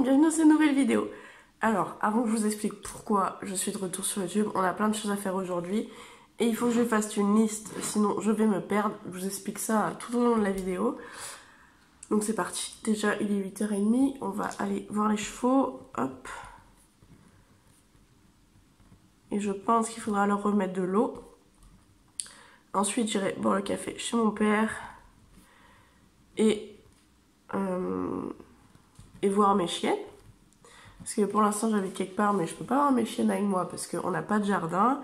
monde, bienvenue dans cette nouvelle vidéo. Alors, avant que je vous explique pourquoi je suis de retour sur YouTube, on a plein de choses à faire aujourd'hui. Et il faut que je fasse une liste, sinon je vais me perdre. Je vous explique ça tout au long de la vidéo. Donc c'est parti. Déjà, il est 8h30, on va aller voir les chevaux. Hop. Et je pense qu'il faudra leur remettre de l'eau. Ensuite, j'irai boire le café chez mon père. Et voir mes chiennes. Parce que pour l'instant, j'habite quelque part, mais je peux pas avoir mes chiennes avec moi parce qu'on n'a pas de jardin.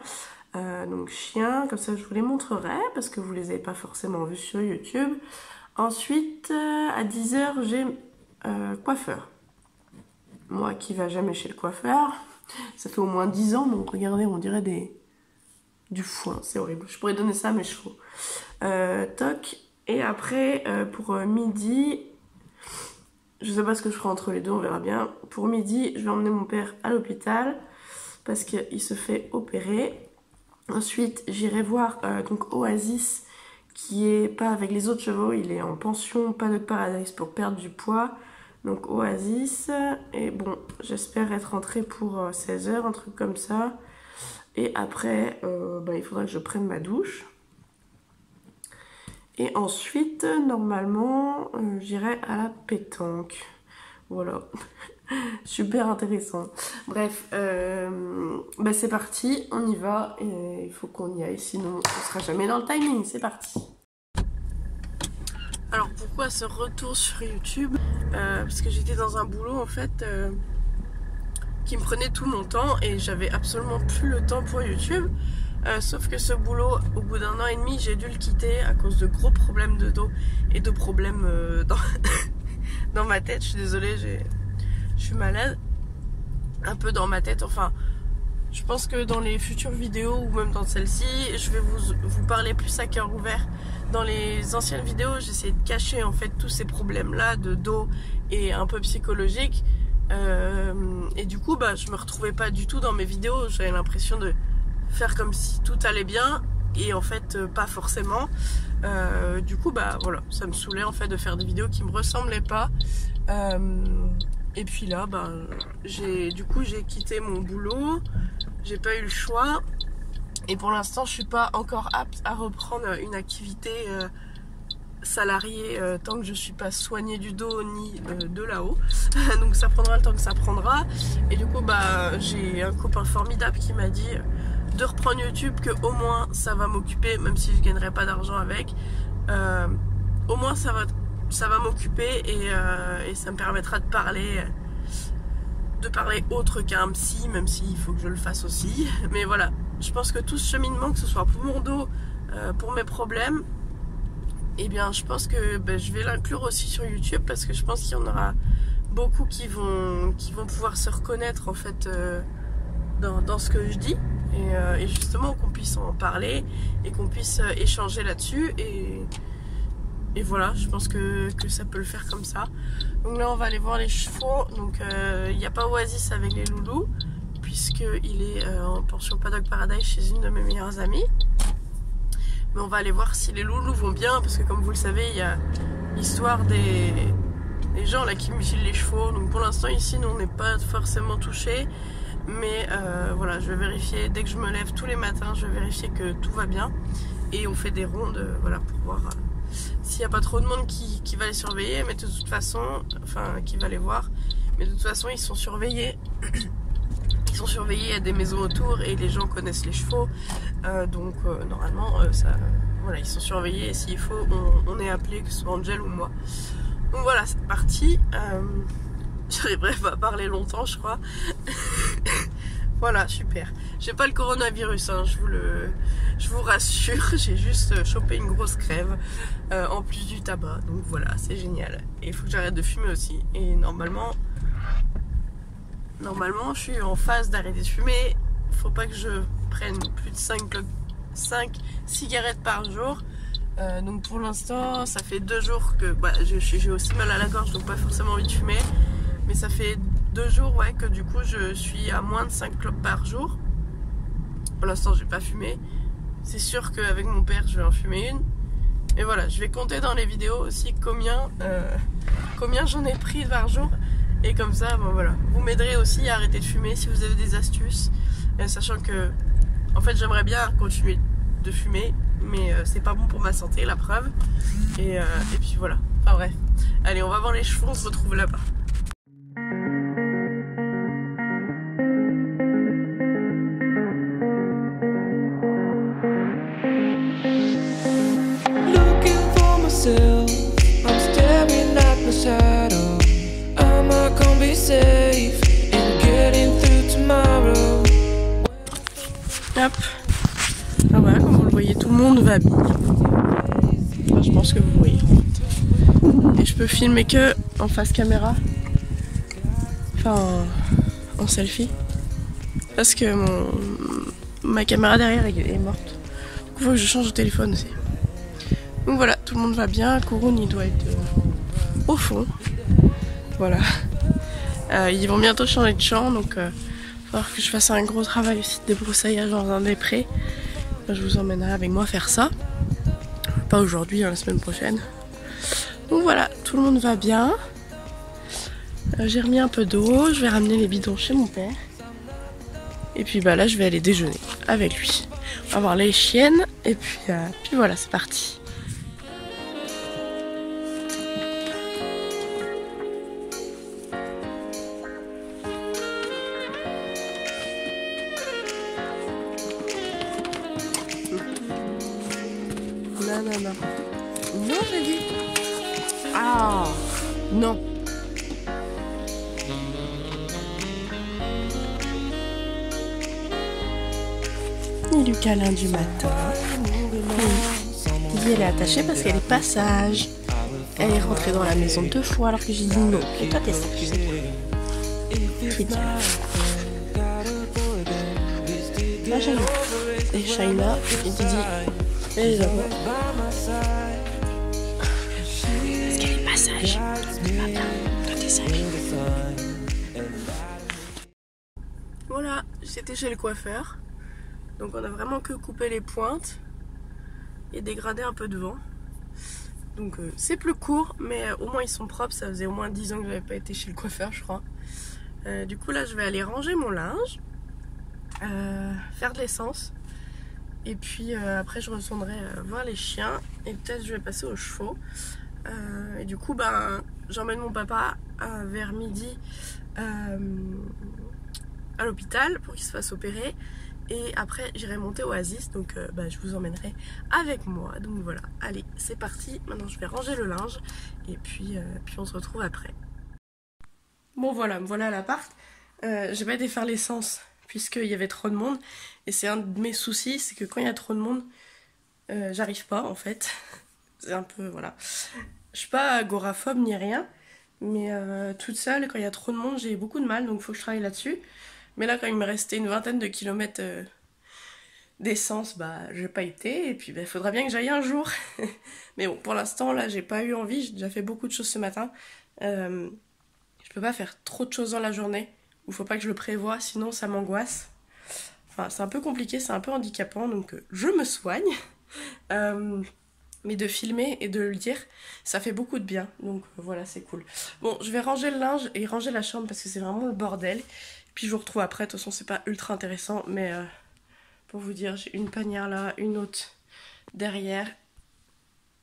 Donc chiens, comme ça je vous les montrerai parce que vous les avez pas forcément vus sur YouTube. Ensuite, à 10h, j'ai coiffeur. Moi qui va jamais chez le coiffeur, ça fait au moins 10 ans, donc regardez, on dirait du foin, c'est horrible. Je pourrais donner ça à mes chevaux. Toc. Et après, pour midi, je sais pas ce que je ferai entre les deux, on verra bien. Pour midi, je vais emmener mon père à l'hôpital parce qu'il se fait opérer. Ensuite, j'irai voir donc Oasis, qui est pas avec les autres chevaux, il est en pension Paddock Paradise pour perdre du poids. Donc Oasis, et bon, j'espère être rentrée pour 16h, un truc comme ça. Et après, il faudra que je prenne ma douche. Et ensuite, normalement, j'irai à la pétanque. Voilà. Super intéressant. Bref, c'est parti, on y va. Et il faut qu'on y aille, sinon on ne sera jamais dans le timing. C'est parti. Alors, pourquoi ce retour sur YouTube? Parce que j'étais dans un boulot, en fait, qui me prenait tout mon temps. Et j'avais absolument plus le temps pour YouTube. Sauf que ce boulot, au bout d'1 an et demi, j'ai dû le quitter à cause de gros problèmes de dos et de problèmes dans ma tête. Je suis désolée, je suis malade, un peu dans ma tête. Enfin, je pense que dans les futures vidéos ou même dans celle-ci, je vais vous parler plus à cœur ouvert. Dans les anciennes vidéos, j'essayais de cacher en fait tous ces problèmes-là de dos et un peu psychologiques. Et du coup, je me retrouvais pas du tout dans mes vidéos. J'avais l'impression de faire comme si tout allait bien et en fait pas forcément. Du coup voilà, ça me saoulait en fait de faire des vidéos qui me ressemblaient pas. Et puis là j'ai quitté mon boulot, j'ai pas eu le choix et pour l'instant je suis pas encore apte à reprendre une activité salariée tant que je suis pas soignée du dos ni de là-haut. Donc ça prendra le temps que ça prendra. Et du coup j'ai un copain formidable qui m'a dit de reprendre YouTube, que au moins ça va m'occuper, même si je gagnerai pas d'argent avec, au moins ça va m'occuper et ça me permettra de parler autre qu'à un psy, même s'il faut que je le fasse aussi. Mais voilà, je pense que tout ce cheminement, que ce soit pour mon dos, pour mes problèmes, et bien je pense que je vais l'inclure aussi sur YouTube parce que je pense qu'il y en aura beaucoup qui vont pouvoir se reconnaître en fait dans ce que je dis. Et justement qu'on puisse en parler et qu'on puisse échanger là-dessus et voilà, je pense que ça peut le faire comme ça. Donc là on va aller voir les chevaux. Donc il n'y a pas Oasis avec les loulous puisqu'il est en pension Paddock Paradise chez une de mes meilleures amies. Mais on va aller voir si les loulous vont bien parce que comme vous le savez, il y a l'histoire des gens là qui mutilent les chevaux. Donc pour l'instant ici nous on n'est pas forcément touchés. Mais voilà, je vais vérifier, dès que je me lève tous les matins, je vais vérifier que tout va bien. Et on fait des rondes, voilà, pour voir s'il n'y a pas trop de monde qui va les surveiller. Mais de toute façon, enfin, qui va les voir. Mais de toute façon, ils sont surveillés. Ils sont surveillés, il y a des maisons autour et les gens connaissent les chevaux. Donc normalement, voilà, ils sont surveillés. Et s'il faut, on est appelé, que ce soit Angel ou moi. Donc voilà, c'est parti. J'arriverai pas à parler longtemps, je crois. Voilà, super. J'ai pas le coronavirus, hein, je vous rassure. J'ai juste chopé une grosse crève en plus du tabac. Donc voilà, c'est génial. Et il faut que j'arrête de fumer aussi. Et normalement, je suis en phase d'arrêter de fumer. Faut pas que je prenne plus de 5 cigarettes par jour. Donc pour l'instant, ça fait 2 jours que j'ai aussi mal à la gorge, donc pas forcément envie de fumer. Mais ça fait 2 jours que du coup je suis à moins de 5 clopes par jour. Pour l'instant j'ai pas fumé. C'est sûr qu'avec mon père je vais en fumer une. Et voilà, je vais compter dans les vidéos aussi combien j'en ai pris par jour. Et comme ça, bon, voilà. Vous m'aiderez aussi à arrêter de fumer si vous avez des astuces. Sachant que, en fait, j'aimerais bien continuer de fumer, mais c'est pas bon pour ma santé, la preuve. Et puis voilà. Enfin bref. Allez, on va voir les chevaux, on se retrouve là-bas. I'm staring at my shadow. Am I gonna be safe in getting through tomorrow? Hop. Ah voilà, comme vous le voyez, tout le monde va bien. Enfin, je pense que vous voyez. Et je peux filmer que en face caméra. Enfin, en selfie. Parce que ma caméra derrière est morte. Du coup, il faut que je change de téléphone aussi. Donc voilà, tout le monde va bien. Kouroun, il doit être au fond. Voilà. Ils vont bientôt changer de champ, donc il va falloir que je fasse un gros travail aussi de débroussaillage dans un des prés. Je vous emmènerai avec moi faire ça. Pas aujourd'hui, hein, la semaine prochaine. Donc voilà, tout le monde va bien. J'ai remis un peu d'eau, je vais ramener les bidons chez mon père. Et puis bah là, je vais aller déjeuner avec lui. On va voir les chiennes, et puis voilà, c'est parti. Non. Non, j'ai dit. Ah, non. Il lui câlin du matin. Il dit elle est attachée parce qu'elle est pas sage. Elle est rentrée dans la maison 2 fois alors que j'ai dit non. Et toi t'es sage. Je dis. Là j'ai et Shaina, il te dit. Et les avons. Parce qu'elle est pas sage. Toi t'es sage. Voilà, j'étais chez le coiffeur. Donc on a vraiment que coupé les pointes et dégradé un peu devant. Donc c'est plus court, mais au moins ils sont propres. Ça faisait au moins 10 ans que j'avais pas été chez le coiffeur, je crois. Du coup là je vais aller ranger mon linge, faire de l'essence. Et puis après je retournerai voir les chiens et peut-être je vais passer aux chevaux. Et du coup ben, j'emmène mon papa vers midi à l'hôpital pour qu'il se fasse opérer. Et après j'irai monter au Oasis, donc je vous emmènerai avec moi. Donc voilà, allez c'est parti, maintenant je vais ranger le linge et puis on se retrouve après. Bon voilà, me voilà à l'appart. J'ai pas été faire l'essence puisqu'il y avait trop de monde. Et c'est un de mes soucis, c'est que quand il y a trop de monde, j'arrive pas en fait. C'est un peu, voilà. Je suis pas agoraphobe ni rien, mais toute seule, quand il y a trop de monde, j'ai beaucoup de mal, donc il faut que je travaille là-dessus. Mais là, quand il me restait une vingtaine de kilomètres d'essence, j'ai pas été. Et puis, il faudra bien que j'aille un jour. Mais bon, pour l'instant, là, j'ai pas eu envie. J'ai déjà fait beaucoup de choses ce matin. Je peux pas faire trop de choses dans la journée. Il faut pas que je le prévoie, sinon ça m'angoisse. Enfin, c'est un peu compliqué, c'est un peu handicapant, donc je me soigne. Mais de filmer et de le dire, ça fait beaucoup de bien. Donc voilà, c'est cool. Bon, je vais ranger le linge et ranger la chambre parce que c'est vraiment le bordel. Puis je vous retrouve après, de toute façon c'est pas ultra intéressant, mais pour vous dire, j'ai une panière là, une autre derrière.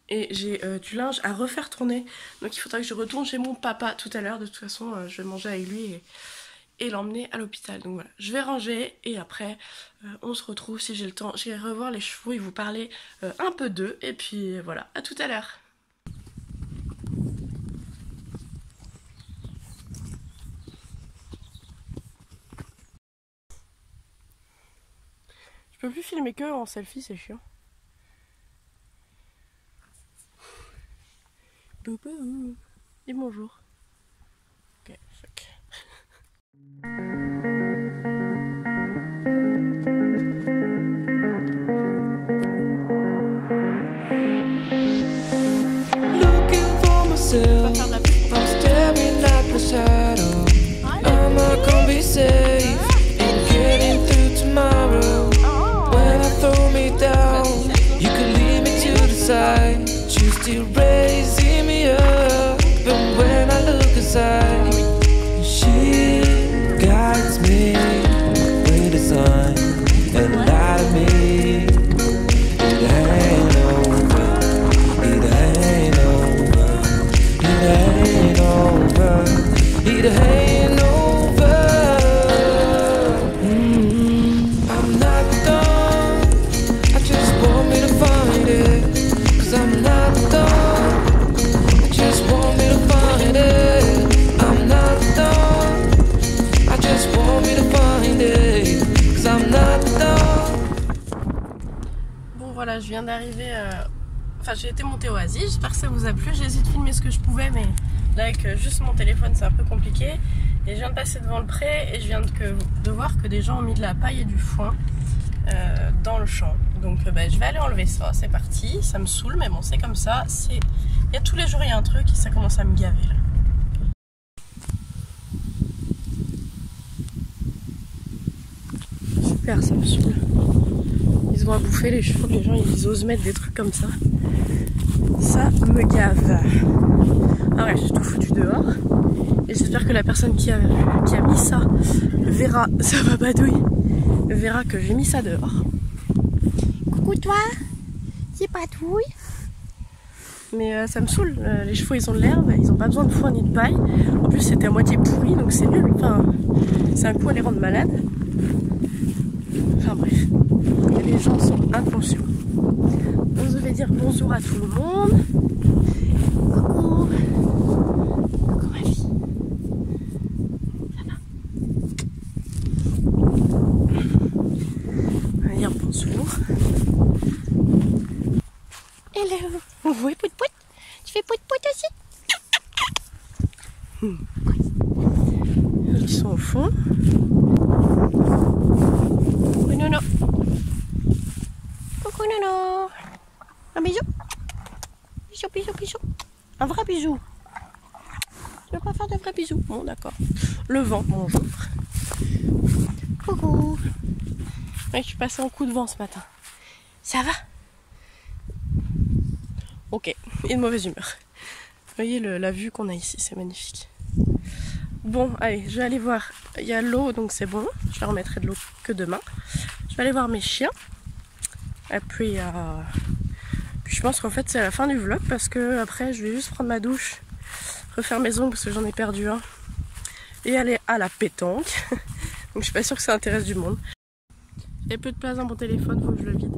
Et j'ai du linge à refaire tourner. Donc il faudra que je retourne chez mon papa tout à l'heure. De toute façon, je vais manger avec lui et l'emmener à l'hôpital. Donc voilà, je vais ranger et après on se retrouve si j'ai le temps. J'irai revoir les chevaux et vous parler un peu d'eux. Et puis voilà, à tout à l'heure. Je peux plus filmer que en selfie, c'est chiant. Boubou. Dis bonjour. Ok, fuck. Looking for myself, I'm staring at the shadow. Am I gonna be safe in getting through tomorrow? When I throw me down, you can lead me to the side. You still raising me up, but when I look aside, voilà, je viens d'arriver. Enfin, j'ai été montée au Oasis. J'espère que ça vous a plu. J'ai essayé de filmer ce que je pouvais, mais là, avec juste mon téléphone, c'est un peu compliqué. Et je viens de passer devant le pré et je viens de voir que des gens ont mis de la paille et du foin dans le champ. Donc, je vais aller enlever ça. C'est parti. Ça me saoule, mais bon, c'est comme ça. Il y a tous les jours, il y a un truc et ça commence à me gaver là. Super, ça me saoule. Ils ont à bouffer les chevaux, les gens ils osent mettre des trucs comme ça. Ça me gave. Ah ouais, j'ai tout foutu dehors. Et j'espère que la personne qui a mis ça verra, ça va badouille, verra que j'ai mis ça dehors. Coucou toi, c'est Patouille. Mais ça me saoule, les chevaux ils ont de l'herbe, ils ont pas besoin de foin ni de paille. En plus c'était à moitié pourri donc c'est nul, enfin c'est un coup à les rendre malades. Enfin bref, et les gens sont inconscients. Donc je vais dire bonjour à tout le monde. Coucou. Coucou ma fille. Ça va? On va dire bonjour. Hello. Oui, pout pout. Tu fais pout pout aussi? Ils sont au fond. Coucou Nono. Coucou Nono. Un bisou. Bisou, bisou, bisou. Un vrai bisou. Tu veux pas faire de vrais bisous? Bon, d'accord. Le vent, bonjour. Coucou. Ouais, je suis passée en coup de vent ce matin. Ça va? Ok, et de mauvaise humeur. Vous voyez la vue qu'on a ici, c'est magnifique. Bon, allez, je vais aller voir. Il y a l'eau, donc c'est bon. Je leur remettrai de l'eau que demain. Je vais aller voir mes chiens. Et puis, je pense qu'en fait, c'est la fin du vlog parce que après, je vais juste prendre ma douche, refaire mes ongles parce que j'en ai perdu un, et aller à la pétanque. Donc, je suis pas sûre que ça intéresse du monde. Il y a peu de place dans mon téléphone, faut que je le vide.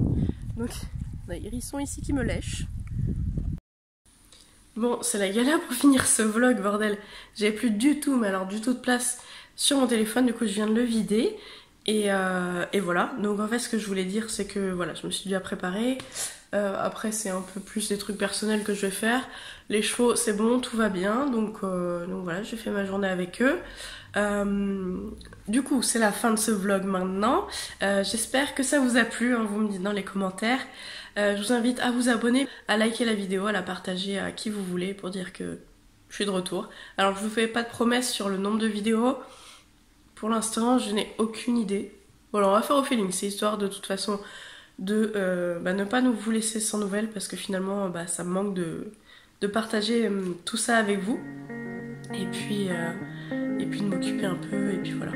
Donc, on a Hérisson ici qui me lèche. Bon, c'est la galère pour finir ce vlog, bordel. J'avais plus du tout, mais alors du tout de place sur mon téléphone, du coup je viens de le vider. Et voilà, donc en fait ce que je voulais dire c'est que voilà, je me suis déjà préparée. Après c'est un peu plus des trucs personnels que je vais faire. Les chevaux c'est bon, tout va bien, donc voilà, j'ai fait ma journée avec eux. Du coup c'est la fin de ce vlog maintenant. J'espère que ça vous a plu, hein, vous me dites dans les commentaires. Je vous invite à vous abonner, à liker la vidéo, à la partager à qui vous voulez pour dire que je suis de retour. Alors je vous fais pas de promesses sur le nombre de vidéos. Pour l'instant je n'ai aucune idée. Voilà, on va faire au feeling, c'est histoire de toute façon de ne pas vous laisser sans nouvelles parce que finalement ça me manque de partager tout ça avec vous. Et puis de m'occuper un peu et puis voilà.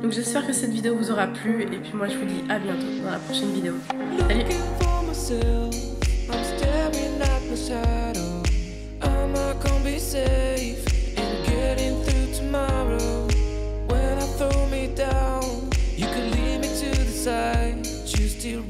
Donc j'espère que cette vidéo vous aura plu et puis moi je vous dis à bientôt dans la prochaine vidéo. Salut! I'm staring at my shadow. Am I gonna be safe in getting through tomorrow? When I throw me down, you could lead me to the side. Choose to